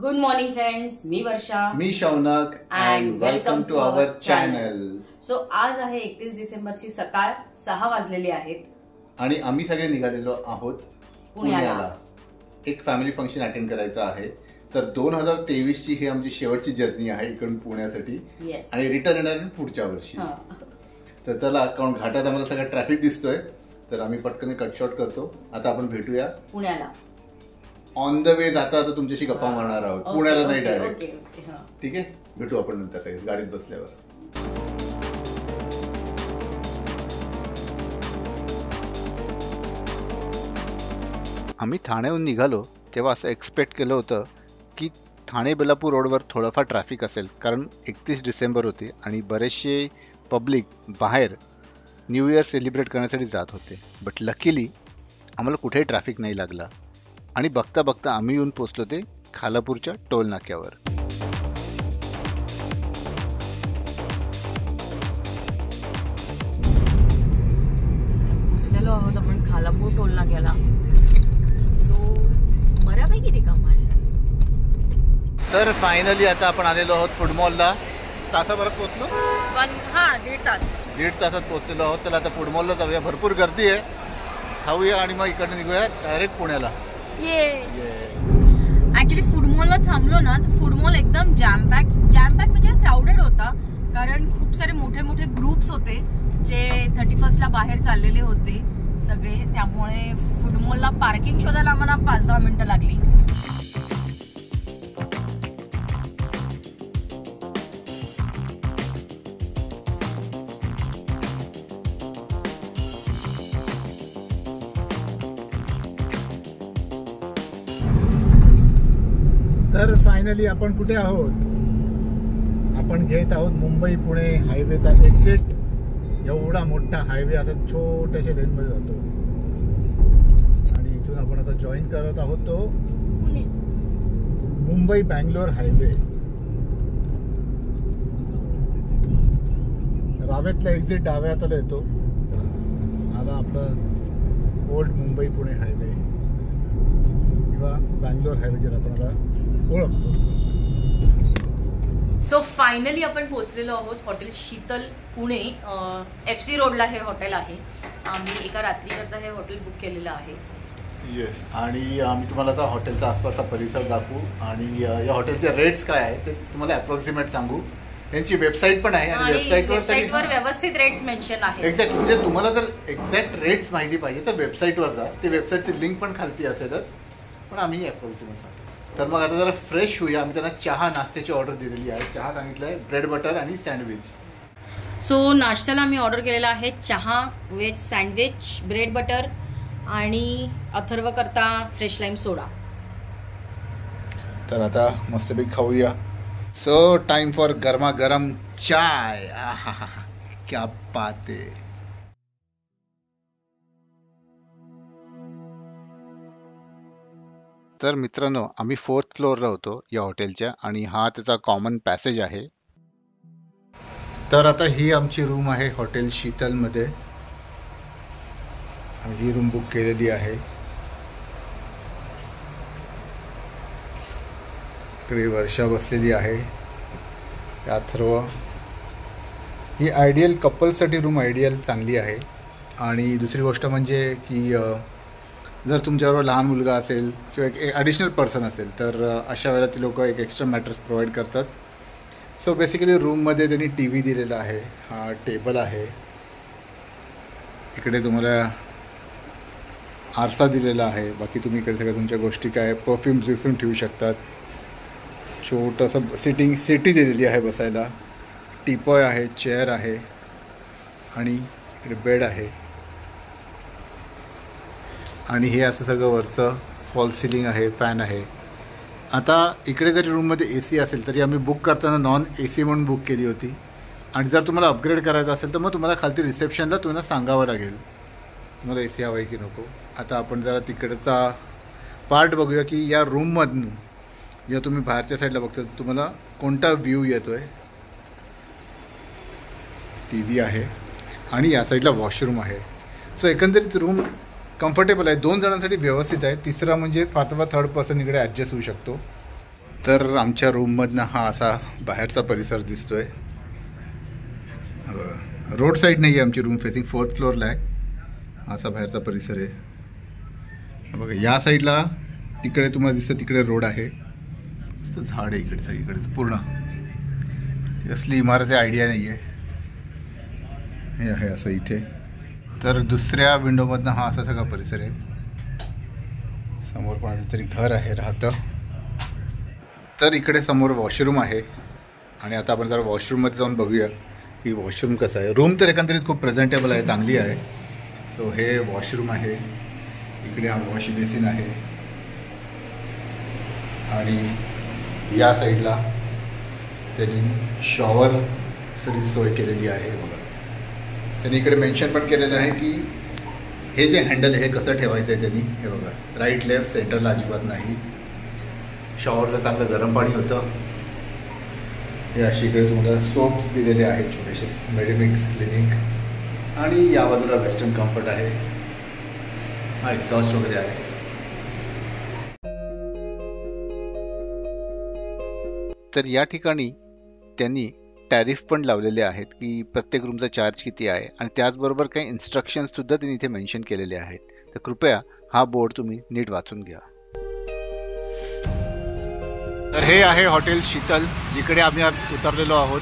Good morning friends, मी वर्षा, मी Shaunak and welcome to our channel. So आज आहे 31 डिसेंबरची सकाळ 6 वाजलेली आहेत आणि आम्ही सगळे निघालेलो आहोत पुण्याला. एक फॅमिली फंक्शन अटेंड करायचं आहे. तर 2023 ची ही आमची शेवटची जर्नी आहे इकडून पुण्यासाठी. आणि रिटर्न येणार पुढच्या वर्षी. तर चला, कारण घाटात आम्हाला सगळं ट्रॅफिक दिसतोय, तर आम्ही पटकन कट शॉर्ट करतो. आता आपण भेटूया पुण्याला. ऑन द वे जाता आता तुमच्याशी गप्पा मारणार आहोत. पुण्याला नाही डायरेक्ट. ठीक आहे, भेटू आपण नंतर काही गाडीत बसल्यावर. आम्ही ठाण्याहून निघालो तेव्हा असं एक्सपेक्ट केलं होतं की ठाणे बेलापूर रोडवर थोडंफार ट्रॅफिक असेल, कारण 31 डिसेंबर होती आणि बरेचसे पब्लिक बाहेर न्यू इयर सेलिब्रेट करण्यासाठी जात होते. बट लकीली आम्हाला कुठेही ट्रॅफिक नाही लागला आणि बघता बघता आम्ही येऊन पोचलो ते खालापूरच्या टोल नाक्यावर. पोचलेलो आहोत आपण खालापूर टोल नाक्याला. सो बऱ्यापैकी रिकाम आहे. तर फायनली आता आपण आलेलो आहोत फूड मॉलला. तासाभरात पोचलो. 1.5 तासात पोचलेलो आहोत. चला आता फूड मॉलला जाऊया. भरपूर गर्दी आहे. खाऊया आणि मग इकडनं निघूया डायरेक्ट पुण्याला. ऍक्च्युली फूड मॉलला थांबलो ना, फूड मॉल एकदम जॅम पॅक म्हणजे क्राऊडेड होता, कारण खूप सारे मोठे मोठे ग्रुप्स होते जे 31 ला बाहेर चाललेले होते सगळे. त्यामुळे फूड मॉलला पार्किंग शोधायला आम्हाला 5-10 मिनिटं लागली. तर फायनली आपण कुठे आहोत? आपण घेत आहोत मुंबई पुणे हायवेचा एक्झिट. एवढा मोठा हायवे असा छोट्याशा लेनमध्ये जातो आणि इथून आपण आता जॉईन करत आहोत तो मुंबई बँगलोर हायवे. रावेतला एक्झिट डाव्या हाताला येतो. आता आपलं ओल्ड मुंबई पुणे हायवे किंवा बँगलोर हायवे ज्याला आपण आता ओळखतो. सो फायनली आपण पोहोचलेलो आहोत हॉटेल शीतल पुणे. FC रोडला हे हॉटेल आहे. आम्ही एका रात्रीकरता हे हॉटेल बुक केलेलं आहे. येस. आणि आम्ही तुम्हाला आता हॉटेलचा आसपासचा परिसर दाखवू आणि या हॉटेलचे रेट्स काय आहे ते तुम्हाला अप्रॉक्सिमेट सांगू. यांची वेबसाईट पण आहे आणि वेबसाईटवर व्यवस्थित रेट्स मेन्शन आहे. एक्झॅक्ट, म्हणजे तुम्हाला जर एक्झॅक्ट रेट्स माहिती पाहिजे तर वेबसाईटवर जा. ते वेबसाईटची लिंक पण खालती असेलच, पण आम्ही अप्रॉक्सिमेट सांगतो. तर मग आता जरा फ्रेश होऊया. आम्ही त्यांना चहा नाश्त्याची ऑर्डर दिलेली आहे. चहा सांगितलं आहे ब्रेड बटर आणि सँडविच. सो नाश्त्याला आम्ही ऑर्डर केलेला आहे चहा, व्हेज सँडविच, ब्रेड बटर आणि अथर्व करता फ्रेश लाईम सोडा. तर आता मस्तपैकी खाऊया. सो टाइम फॉर गरमागरम चाय. आहा, क्या बात है. तर मित्रांनो, आम्ही 4th फ्लोअरला होतो या हॉटेलच्या आणि हा त्याचा कॉमन पॅसेज आहे. तर आता ही आमची रूम आहे हॉटेल शीतलमध्ये. आम्ही ही रूम बुक केलेली आहे. इकडे वर्षा बसलेली आहे. अथर्व. ही आयडियल कपलसाठी रूम आयडियल चांगली आहे. आणि दुसरी गोष्ट म्हणजे की जर तुमच्याबरोबर लहान मुलगा असेल किंवा एक ॲडिशनल पर्सन असेल तर अशा वेळेला ती लोक एक एक्स्ट्रा मॅट्रेस प्रोव्हाइड करतात. सो बेसिकली रूममध्ये त्यांनी TV दिलेला आहे. हा टेबल आहे. इकडे तुम्हाला आरसा दिलेला आहे. बाकी तुम्ही इकडे सगळ्या तुमच्या गोष्टी काय परफ्यूम ठेवू शकतात. छोटंसं सिटी दिलेली आहे बसायला. टीपॉय आहे, चेअर आहे आणि इकडे बेड आहे. आणि हे असं सगळं वरचं फॉल सिलिंग आहे, फॅन आहे. आता इकडे जरी रूममध्ये AC असेल तरी आम्ही बुक करताना नॉन AC म्हणून बुक केली होती. आणि जर तुम्हाला अपग्रेड करायचं असेल तर मग तुम्हाला खालती रिसेप्शनला तुम्हाला सांगावं लागेल तुम्हाला AC हवं आहे की नको. आता आपण जरा तिकडचा पार्ट बघूया की या रूममधून जेव्हा तुम्ही बाहेरच्या साईडला बघता तर तुम्हाला कोणता व्ह्यू येतो आहे. TV आहे आणि या साईडला वॉशरूम आहे. सो एकंदरीत रूम कम्फर्टेबल आहे, 2 जणांसाठी व्यवस्थित आहे. तिसरा म्हणजे फार थर्ड पर्सन इकडे ॲडजस्ट होऊ शकतो. तर आमच्या रूममधनं हा असा बाहेरचा परिसर दिसतोय. रोड साईड नाही आहे आमची रूम, फेसिंग 4th फ्लोअरला आहे. असा बाहेरचा परिसर आहे बघा. या साईडला तिकडे तुम्हाला दिसतं, तिकडे रोड आहे, झाड आहे इकडे सगळीकडेच पूर्ण. असली इमारत आहे आयडिया नाही आहे. हे आहे असं इथे. तर दुसऱ्या विंडोमधनं हा असा सगळा परिसर आहे. समोर कोणाचं तरी घर आहे राहतं. तर इकडे समोर वॉशरूम आहे आणि आता आपण जरा वॉशरूममध्ये जाऊन बघूया की वॉशरूम कसं आहे. रूम तर एकंदरीत खूप प्रेझेंटेबल आहे, चांगली आहे. सो हे वॉशरूम आहे. इकडे हा वॉश बेसिन आहे आणि या साईडला त्यांनी शॉवरसाठी सोय केलेली आहे बघा. त्यांनी इकडे मेन्शन पण केलेलं आहे की हे जे हँडल हे कसं ठेवायचं आहे त्यांनी. हे बघा, राईट लेफ्ट सेंटरला अजिबात नाही. शॉवरला चांगलं गरम पाणी होतं. हे अशी इकडे तुम्हाला सोप्स दिलेले आहेत छोटेसे, मेडिमिक्स क्लिनिक. आणि या बाजूला वेस्टर्न कम्फर्ट आहे. हा एक्झॉस्ट वगैरे आहे. तर या ठिकाणी त्यांनी टॅरिफ पण लावलेले आहेत की प्रत्येक रूमचा चार्ज किती आहे आणि त्याचबरोबर काही इन्स्ट्रक्शनसुद्धा त्यांनी इथे मेन्शन केलेले आहेत. तर कृपया हा बोर्ड तुम्ही नीट वाचून घ्या. तर हे आहे हॉटेल शीतल, जिकडे आम्ही आज उतरलेलो आहोत.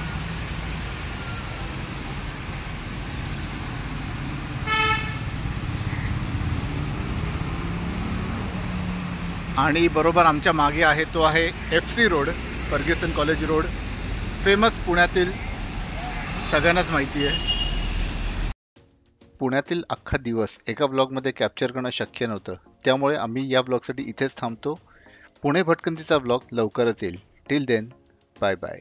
आणि बरोबर आमच्या मागे आहे तो आहे FC road, Fergusson college road, famous पुण्यातील, सगळ्यांनाच माहिती आहे. पुण्यातील अख्खा दिवस एका ब्लॉगमध्ये कॅप्चर करणं शक्य नव्हतं, त्यामुळे आम्ही या ब्लॉगसाठी इथेच थांबतो. पुणे भटकंतीचा ब्लॉग लवकरच येईल. Till then, bye bye.